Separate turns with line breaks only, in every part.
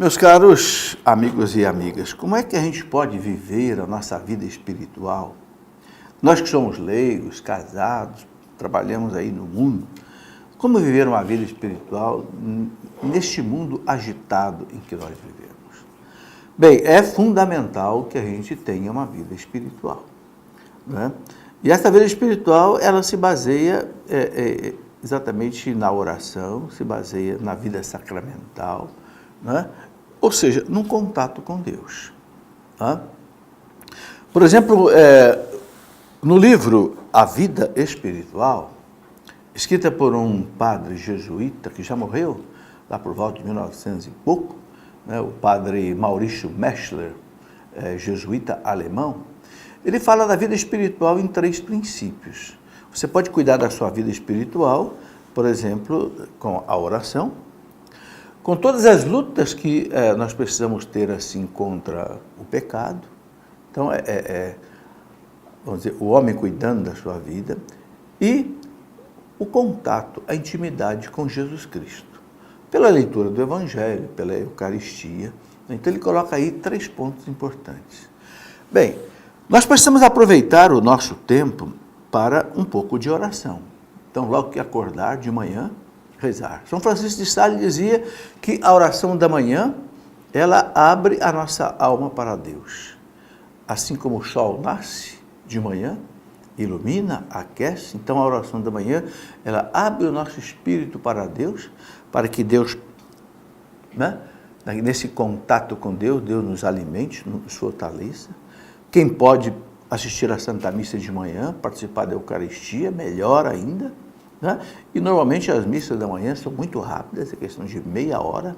Meus caros amigos e amigas, como é que a gente pode viver a nossa vida espiritual? Nós que somos leigos, casados, trabalhamos aí no mundo, como viver uma vida espiritual neste mundo agitado em que nós vivemos? Bem, é fundamental que a gente tenha uma vida espiritual, né? E essa vida espiritual, ela se baseia exatamente na oração, se baseia na vida sacramental, né? Ou seja, num contato com Deus. Tá? Por exemplo, no livro A Vida Espiritual, escrita por um padre jesuíta que já morreu, lá por volta de 1900 e pouco, né, o padre Maurício Mechler, jesuíta alemão, ele fala da vida espiritual em 3 princípios. Você pode cuidar da sua vida espiritual, por exemplo, com a oração, com todas as lutas que nós precisamos ter assim contra o pecado. Então, vamos dizer, o homem cuidando da sua vida e o contato, a intimidade com Jesus Cristo, pela leitura do Evangelho, pela Eucaristia. Então, ele coloca aí 3 pontos importantes. Bem, nós precisamos aproveitar o nosso tempo para um pouco de oração. Então, logo que acordar de manhã, rezar. São Francisco de Sales dizia que a oração da manhã, ela abre a nossa alma para Deus. Assim como o sol nasce de manhã, ilumina, aquece, então a oração da manhã, ela abre o nosso espírito para Deus, para que Deus, né, nesse contato com Deus, Deus nos alimente, nos fortaleça. Quem pode assistir à Santa Missa de manhã, participar da Eucaristia, melhor ainda, né? E normalmente as missas da manhã são muito rápidas, é questão de meia hora,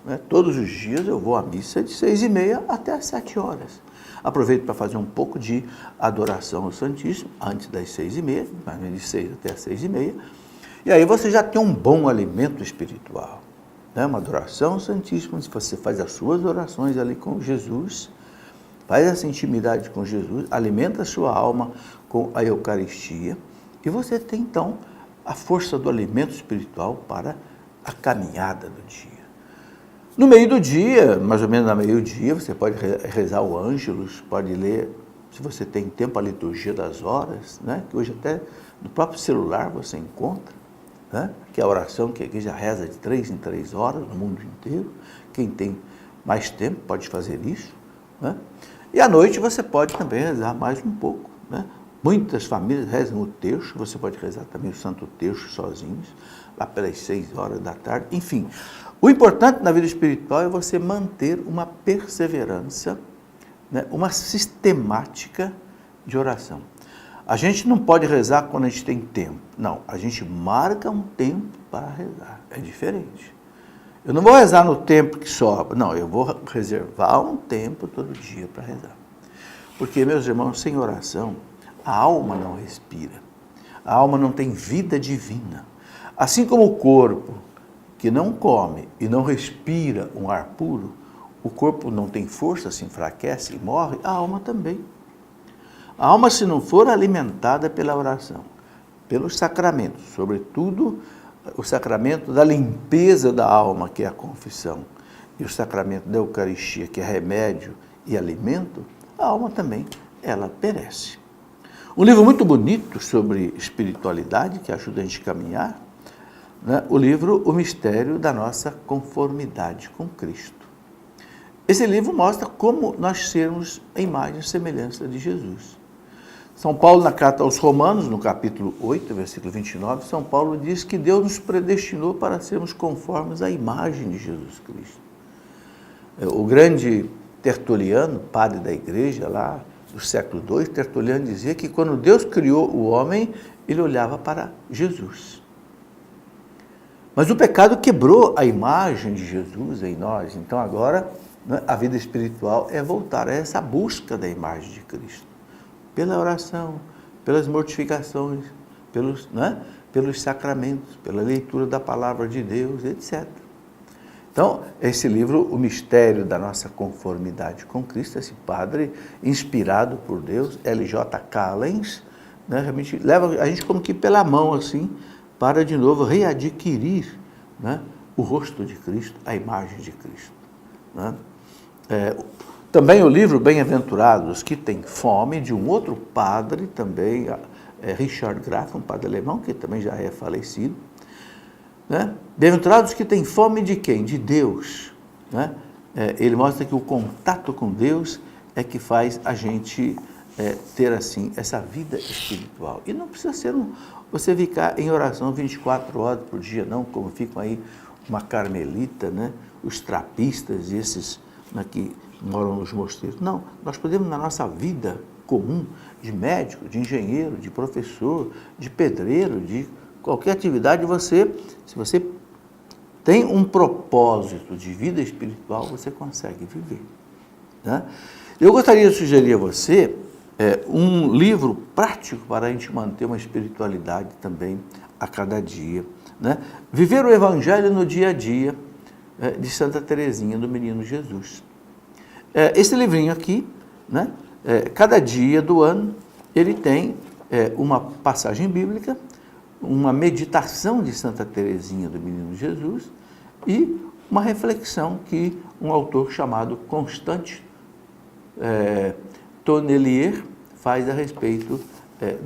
né? Todos os dias eu vou à missa de 6h30 até às 7 horas. Aproveito para fazer um pouco de adoração ao Santíssimo, antes das 6h30, mais ou menos de 6 até as 6h30, e aí você já tem um bom alimento espiritual, né? Uma adoração ao Santíssimo, se você faz as suas orações ali com Jesus, faz essa intimidade com Jesus, alimenta a sua alma com a Eucaristia, e você tem então a força do alimento espiritual para a caminhada do dia. No meio do dia, mais ou menos no meio-dia, você pode rezar o Ângelus, pode ler, se você tem tempo, a liturgia das horas, né? Que hoje até no próprio celular você encontra, né? Que é a oração que a igreja reza de 3 em 3 horas no mundo inteiro. Quem tem mais tempo pode fazer isso, né? E à noite você pode também rezar mais um pouco, né? Muitas famílias rezam o terço, você pode rezar também o Santo Terço sozinhos, lá pelas 6 horas da tarde. Enfim, o importante na vida espiritual é você manter uma perseverança, né? Uma sistemática de oração. A gente não pode rezar quando a gente tem tempo. Não, a gente marca um tempo para rezar. É diferente. Eu não vou rezar no tempo que sobra. Não, eu vou reservar um tempo todo dia para rezar. Porque, meus irmãos, sem oração, a alma não respira. A alma não tem vida divina. Assim como o corpo, que não come e não respira um ar puro, o corpo não tem força, se enfraquece e morre, a alma também. A alma, se não for alimentada pela oração, pelos sacramentos, sobretudo o sacramento da limpeza da alma, que é a confissão, e o sacramento da Eucaristia, que é remédio e alimento, a alma também, ela perece. Um livro muito bonito sobre espiritualidade, que ajuda a gente a caminhar, né? O livro O Mistério da Nossa Conformidade com Cristo. Esse livro mostra como nós sermos a imagem e semelhança de Jesus. São Paulo, na carta aos Romanos, no capítulo 8, versículo 29, São Paulo diz que Deus nos predestinou para sermos conformes à imagem de Jesus Cristo. O grande Tertuliano, padre da igreja lá do século II, Tertuliano dizia que quando Deus criou o homem, ele olhava para Jesus. Mas o pecado quebrou a imagem de Jesus em nós. Então agora, né, a vida espiritual é voltar a essa busca da imagem de Cristo. Pela oração, pelas mortificações, pelos sacramentos, pela leitura da palavra de Deus, etc. Então, esse livro, O Mistério da Nossa Conformidade com Cristo, esse padre inspirado por Deus, L.J. Callens, né, realmente leva a gente como que pela mão, assim, para de novo readquirir, né, o rosto de Cristo, a imagem de Cristo. né? Também o livro Bem-aventurados que têm fome, de um outro padre também, Richard Graf, um padre alemão, que também já é falecido, né? Bem-aventurados que têm fome de quem? De Deus, né? Ele mostra que o contato com Deus é que faz a gente ter assim essa vida espiritual. E não precisa ser você ficar em oração 24 horas por dia, não, como ficam aí uma carmelita, né? Os trapistas, esses, né, que moram nos mosteiros. Não, nós podemos na nossa vida comum, de médico, de engenheiro, de professor, de pedreiro, de qualquer atividade, se você tem um propósito de vida espiritual, você consegue viver, né? Eu gostaria de sugerir a você um livro prático para a gente manter uma espiritualidade também a cada dia, né? Viver o Evangelho no dia a dia, de Santa Teresinha do Menino Jesus. Esse livrinho aqui, né? Cada dia do ano, ele tem uma passagem bíblica, uma meditação de Santa Teresinha do Menino Jesus e uma reflexão que um autor chamado Constant Tonnelier faz a respeito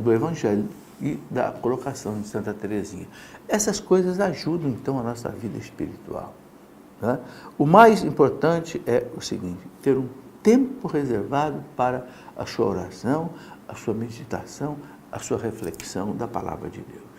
do Evangelho e da colocação de Santa Teresinha. Essas coisas ajudam, então, a nossa vida espiritual, né? O mais importante é o seguinte: ter um tempo reservado para a sua oração, a sua meditação, a sua reflexão da palavra de Deus.